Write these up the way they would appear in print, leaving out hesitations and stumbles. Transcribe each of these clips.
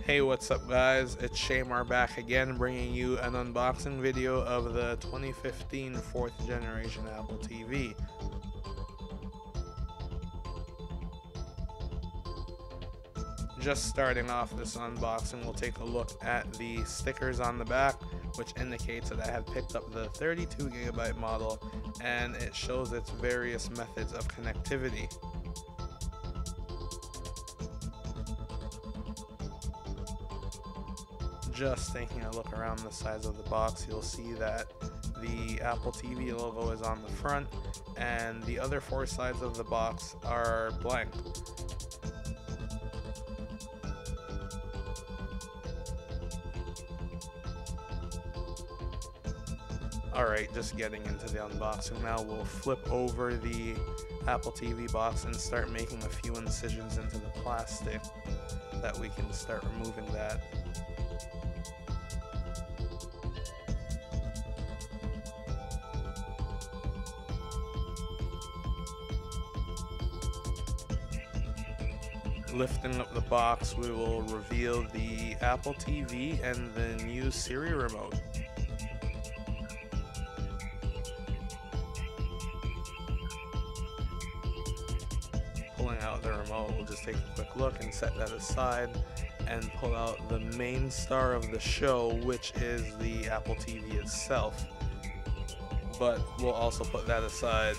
Hey, what's up guys? It's Shamar back again, bringing you an unboxing video of the 2015 4th generation Apple TV. Just starting off this unboxing, we'll take a look at the stickers on the back, which indicates that I have picked up the 32GB model, and it shows its various methods of connectivity. Just taking a look around the sides of the box, you'll see that the Apple TV logo is on the front and the other four sides of the box are blank. Alright, just getting into the unboxing now. We'll flip over the Apple TV box and start making a few incisions into the plastic that we can start removing that. Lifting up the box, we will reveal the Apple TV and the new Siri Remote. Pulling out the remote, we'll just take a quick look and set that aside and pull out the main star of the show, which is the Apple TV itself. But we'll also put that aside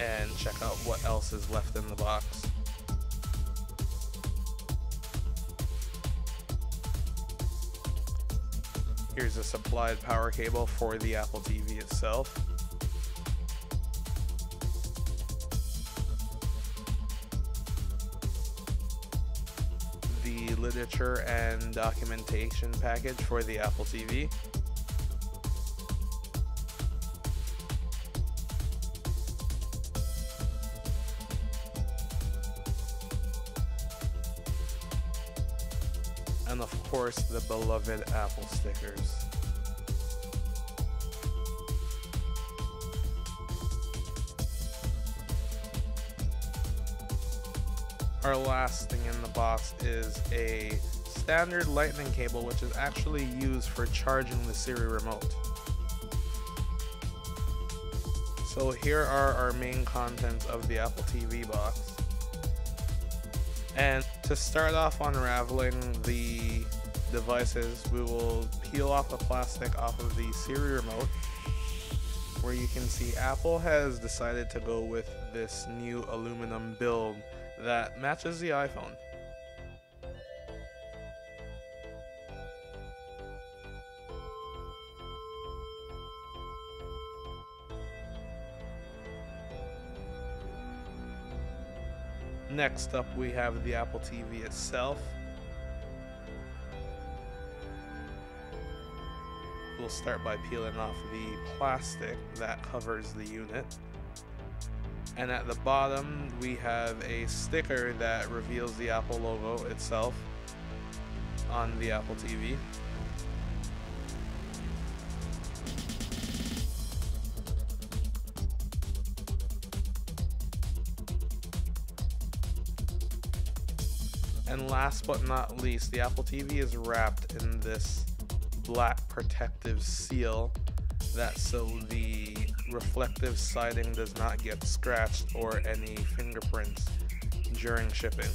and check out what else is left in the box. Here's a supplied power cable for the Apple TV itself. The literature and documentation package for the Apple TV. And of course, the beloved Apple stickers. Our last thing in the box is a standard lightning cable, which is actually used for charging the Siri Remote. So here are our main contents of the Apple TV box. And to start off unraveling the devices, we will peel off the plastic off of the Siri Remote, where you can see Apple has decided to go with this new aluminum build that matches the iPhone. Next up, we have the Apple TV itself. We'll start by peeling off the plastic that covers the unit. And at the bottom, we have a sticker that reveals the Apple logo itself on the Apple TV. And last but not least, the Apple TV is wrapped in this black protective seal so the reflective siding does not get scratched or any fingerprints during shipping.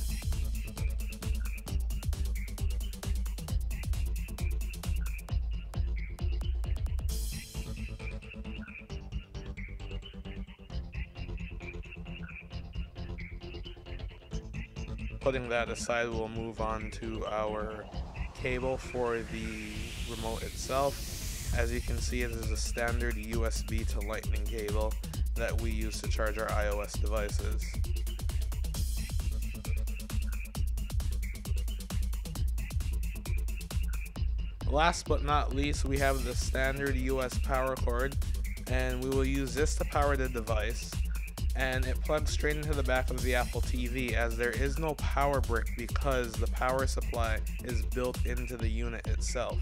Putting that aside, we'll move on to our cable for the remote itself. As you can see, it is a standard USB to Lightning cable that we use to charge our iOS devices. Last but not least, we have the standard US power cord, and we will use this to power the device. And it plugs straight into the back of the Apple TV, as there is no power brick because the power supply is built into the unit itself.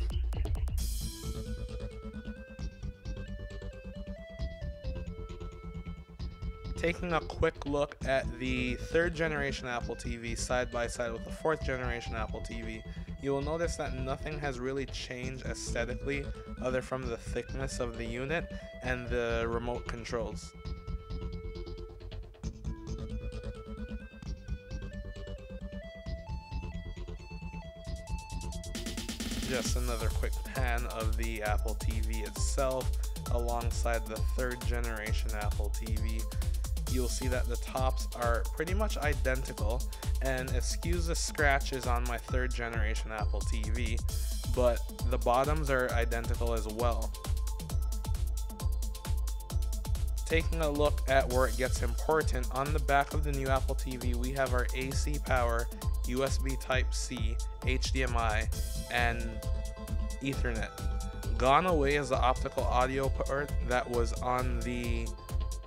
Taking a quick look at the 3rd generation Apple TV side by side with the 4th generation Apple TV, you will notice that nothing has really changed aesthetically other from the thickness of the unit and the remote controls. Just another quick pan of the Apple TV itself alongside the 3rd generation Apple TV. You'll see that the tops are pretty much identical, and excuse the scratches on my 3rd generation Apple TV, but the bottoms are identical as well. Taking a look at where it gets important, on the back of the new Apple TV we have our AC power, USB Type-C, HDMI, and Ethernet. Gone away is the optical audio port that was on the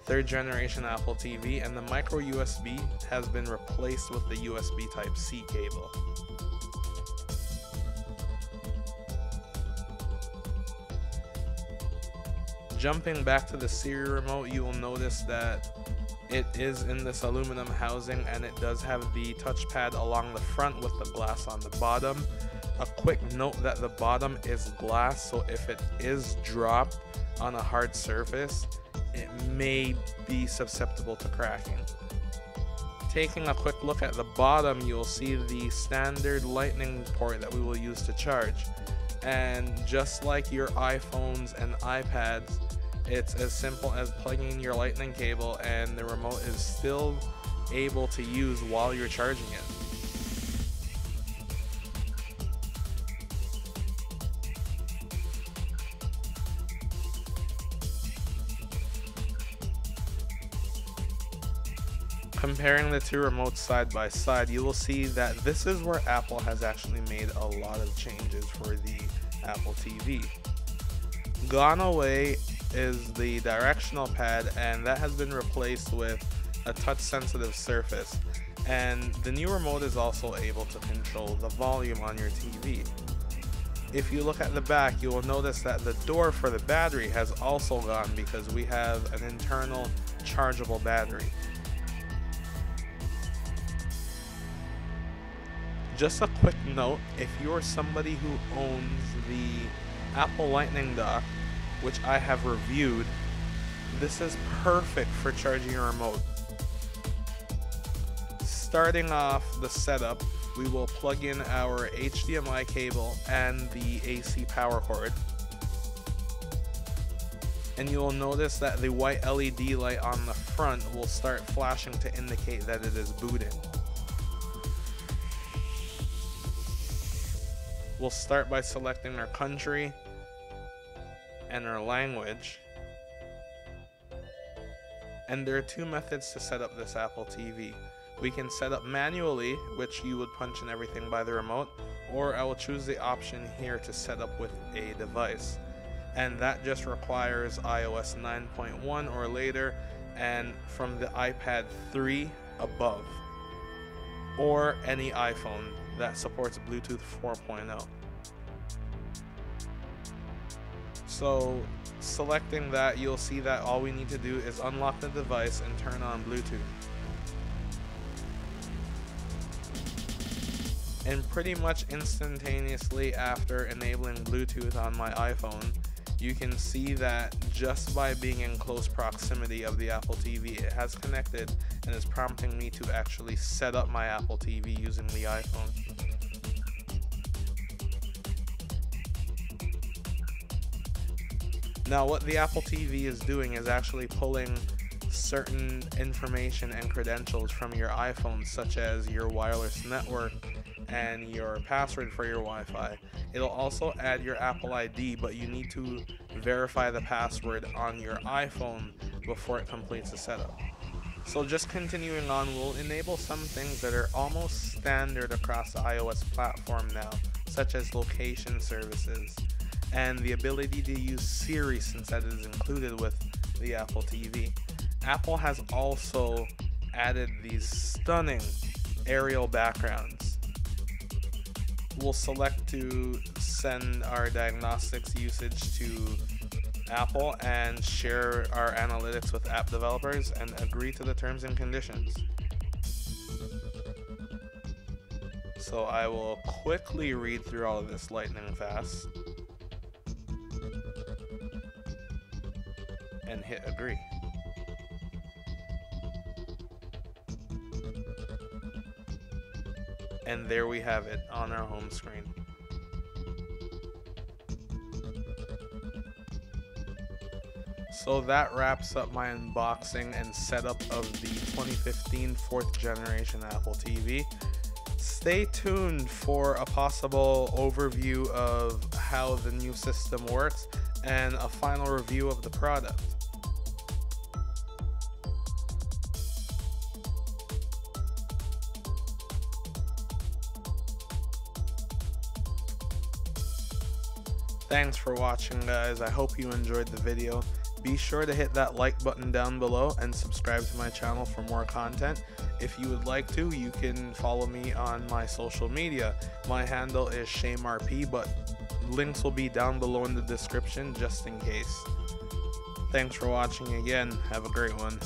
3rd generation Apple TV, and the micro USB has been replaced with the USB Type-C cable. Jumping back to the Siri Remote, you will notice that it is in this aluminum housing, and it does have the touchpad along the front with the glass on the bottom. A quick note that the bottom is glass, so if it is dropped on a hard surface, it may be susceptible to cracking. Taking a quick look at the bottom, you'll see the standard lightning port that we will use to charge. And just like your iPhones and iPads, it's as simple as plugging in your lightning cable and the remote is still able to use while you're charging it. Comparing the two remotes side by side, you will see that this is where Apple has actually made a lot of changes for the Apple TV. Gone away is the directional pad, and that has been replaced with a touch sensitive surface, and the new remote is also able to control the volume on your TV. If you look at the back, you will notice that the door for the battery has also gone because we have an internal chargeable battery. Just a quick note, if you're somebody who owns the Apple Lightning dock, which I have reviewed, this is perfect for charging your remote. Starting off the setup, we will plug in our HDMI cable and the AC power cord. And you will notice that the white LED light on the front will start flashing to indicate that it is booting. We'll start by selecting our country and our language. And there are two methods to set up this Apple TV. We can set up manually, which you would punch in everything by the remote, or I will choose the option here to set up with a device. And that just requires iOS 9.1 or later, and from the iPad 3 above, or any iPhone that supports Bluetooth 4.0. So selecting that, you'll see that all we need to do is unlock the device and turn on Bluetooth. And pretty much instantaneously after enabling Bluetooth on my iPhone, you can see that just by being in close proximity of the Apple TV, it has connected and is prompting me to actually set up my Apple TV using the iPhone. Now what the Apple TV is doing is actually pulling certain information and credentials from your iPhone, such as your wireless network and your password for your Wi-Fi. It'll also add your Apple ID, but you need to verify the password on your iPhone before it completes the setup. So just continuing on, we'll enable some things that are almost standard across the iOS platform now, such as location services and the ability to use Siri, since that is included with the Apple TV. Apple has also added these stunning aerial backgrounds. We'll select to send our diagnostics usage to Apple and share our analytics with app developers and agree to the terms and conditions. So I will quickly read through all of this lightning fast and hit agree. And there we have it on our home screen. So that wraps up my unboxing and setup of the 2015 4th generation Apple TV. Stay tuned for a possible overview of how the new system works and a final review of the product. Thanks for watching, guys. I hope you enjoyed the video. Be sure to hit that like button down below and subscribe to my channel for more content. If you would like to, you can follow me on my social media. My handle is ShameRP, but links will be down below in the description just in case. Thanks for watching again. Have a great one.